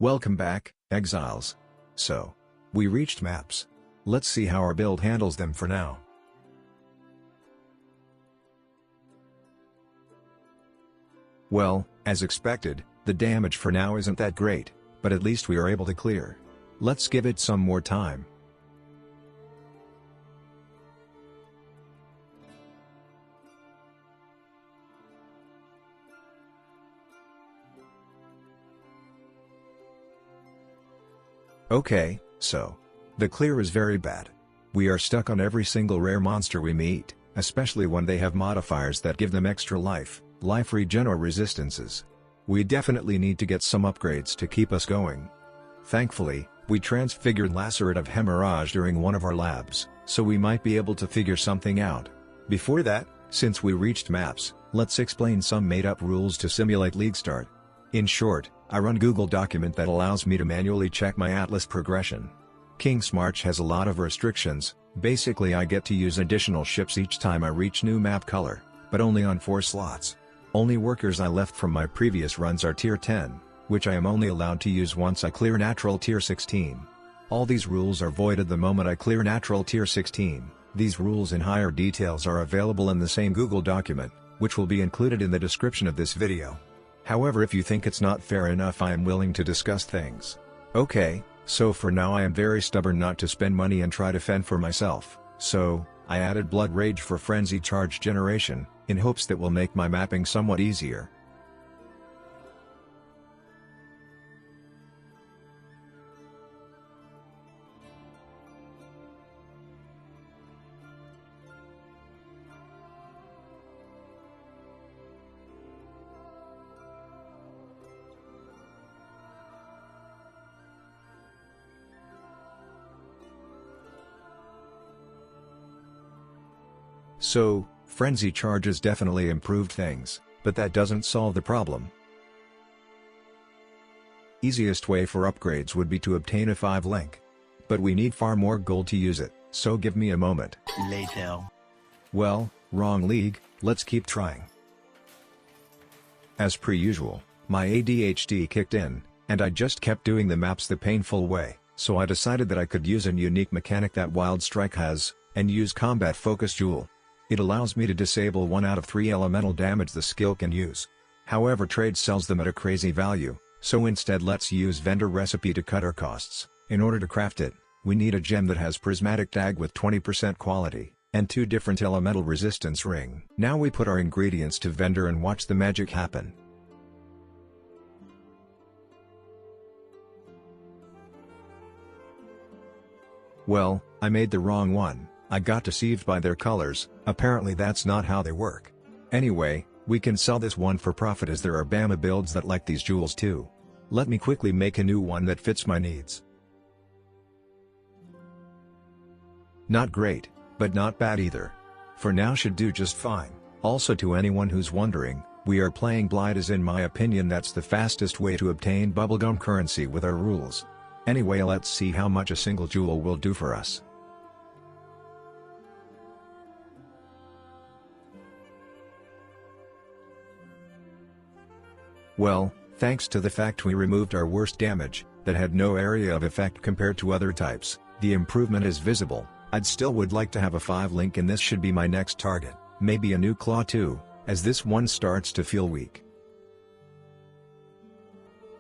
Welcome back, exiles. So, we reached maps. Let's see how our build handles them for now. Well, as expected, the damage for now isn't that great, but at least we are able to clear. Let's give it some more time. Okay, so the clear is very bad. We are stuck on every single rare monster we meet, especially when they have modifiers that give them extra life regen or resistances. We definitely need to get some upgrades to keep us going. Thankfully, we transfigured Lacerative Hemorrhage during one of our labs, so we might be able to figure something out. Before that, since we reached maps, let's explain some made-up rules to simulate league start. In short, I run Google document that allows me to manually check my Atlas progression. King's March has a lot of restrictions. Basically I get to use additional ships each time I reach new map color, but only on 4 slots. Only workers I left from my previous runs are tier 10, which I am only allowed to use once I clear natural tier 16. All these rules are voided the moment I clear natural tier 16. These rules in higher details are available in the same Google document, which will be included in the description of this video. However, if you think it's not fair enough, I am willing to discuss things. Okay, so for now I am very stubborn not to spend money and try to fend for myself, so I added Blood Rage for Frenzy Charge Generation, in hopes that will make my mapping somewhat easier. So, Frenzy Charges definitely improved things, but that doesn't solve the problem. Easiest way for upgrades would be to obtain a 5 link. But we need far more gold to use it, so give me a moment. Later. Well, wrong league, let's keep trying. As per usual, my ADHD kicked in, and I just kept doing the maps the painful way, so I decided that I could use a unique mechanic that Wild Strike has, and use Combat Focus Jewel. It allows me to disable 1 out of 3 elemental damage the skill can use. However, trade sells them at a crazy value, so instead let's use vendor recipe to cut our costs. In order to craft it, we need a gem that has prismatic tag with 20% quality, and 2 different elemental resistance ring. Now we put our ingredients to vendor and watch the magic happen. Well, I made the wrong one. I got deceived by their colors. Apparently that's not how they work. Anyway, we can sell this one for profit as there are Bama builds that like these jewels too. Let me quickly make a new one that fits my needs. Not great, but not bad either. For now should do just fine. Also, to anyone who's wondering, we are playing blind, as in my opinion that's the fastest way to obtain bubblegum currency with our rules. Anyway, let's see how much a single jewel will do for us. Well, thanks to the fact we removed our worst damage, that had no area of effect compared to other types, the improvement is visible. I'd still would like to have a 5 link, and this should be my next target, maybe a new claw too, as this one starts to feel weak.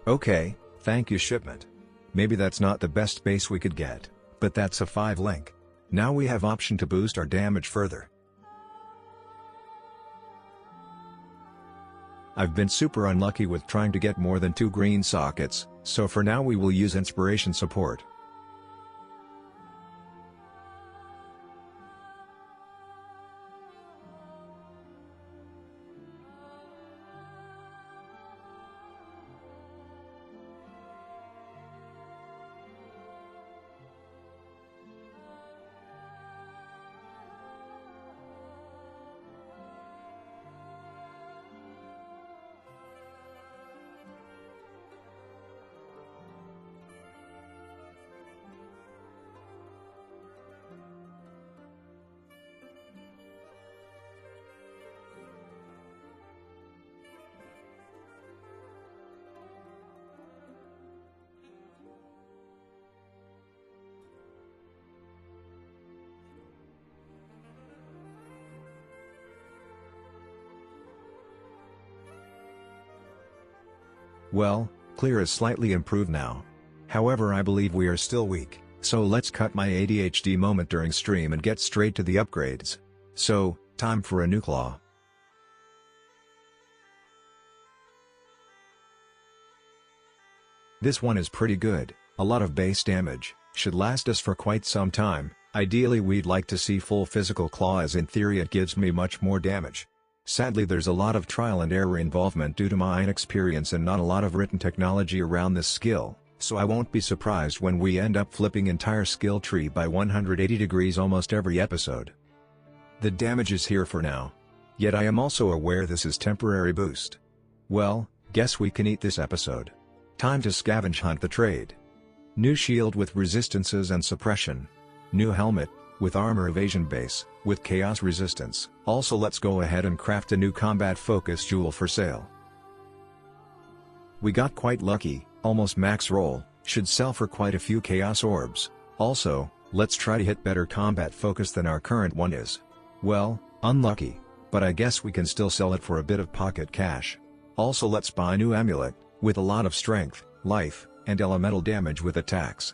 Okay, thank you shipment. Maybe that's not the best base we could get, but that's a 5 link. Now we have option to boost our damage further. I've been super unlucky with trying to get more than 2 green sockets, so for now we will use inspiration support. Well, clear is slightly improved now. However, I believe we are still weak, so let's cut my ADHD moment during stream and get straight to the upgrades. So, time for a new claw. This one is pretty good, a lot of base damage, should last us for quite some time. Ideally we'd like to see full physical claw, as in theory it gives me much more damage. Sadly there's a lot of trial and error involvement due to my inexperience and not a lot of written technology around this skill, so I won't be surprised when we end up flipping entire skill tree by 180 degrees almost every episode. The damage is here for now. Yet I am also aware this is temporary boost. Well, guess we can eat this episode. Time to scavenge hunt the trade. New shield with resistances and suppression. New helmet, with armor evasion base, with chaos resistance. Also let's go ahead and craft a new combat focus jewel for sale. We got quite lucky, almost max roll, should sell for quite a few chaos orbs. Also, let's try to hit better combat focus than our current one is. Well, unlucky, but I guess we can still sell it for a bit of pocket cash. Also let's buy a new amulet, with a lot of strength, life, and elemental damage with attacks.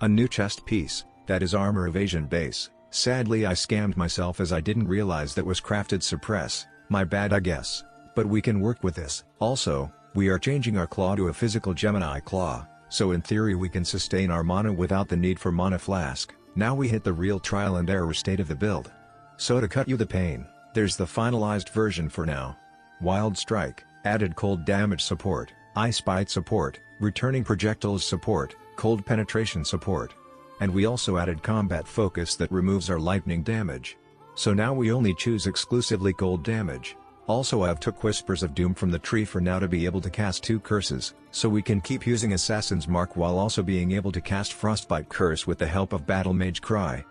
A new chest piece, that is armor evasion base. Sadly I scammed myself as I didn't realize that was crafted suppress, my bad I guess, but we can work with this. Also, we are changing our claw to a physical Gemini claw, so in theory we can sustain our mana without the need for mana flask. Now we hit the real trial and error state of the build. So to cut you the pain, there's the finalized version for now. Wild Strike, added cold damage support, Ice Bite support, returning projectiles support, cold penetration support. And we also added combat focus that removes our lightning damage. So now we only choose exclusively cold damage. Also I've took Whispers of Doom from the tree for now to be able to cast 2 curses, so we can keep using Assassin's Mark while also being able to cast Frostbite Curse with the help of Battle Mage Cry.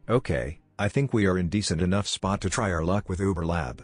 Okay, I think we are in decent enough spot to try our luck with Uber Lab.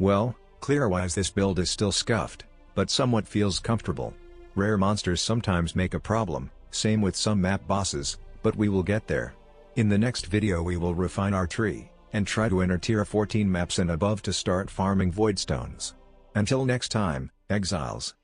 Well, clear-wise this build is still scuffed, but somewhat feels comfortable. Rare monsters sometimes make a problem, same with some map bosses, but we will get there. In the next video we will refine our tree, and try to enter tier 14 maps and above to start farming voidstones. Until next time, exiles.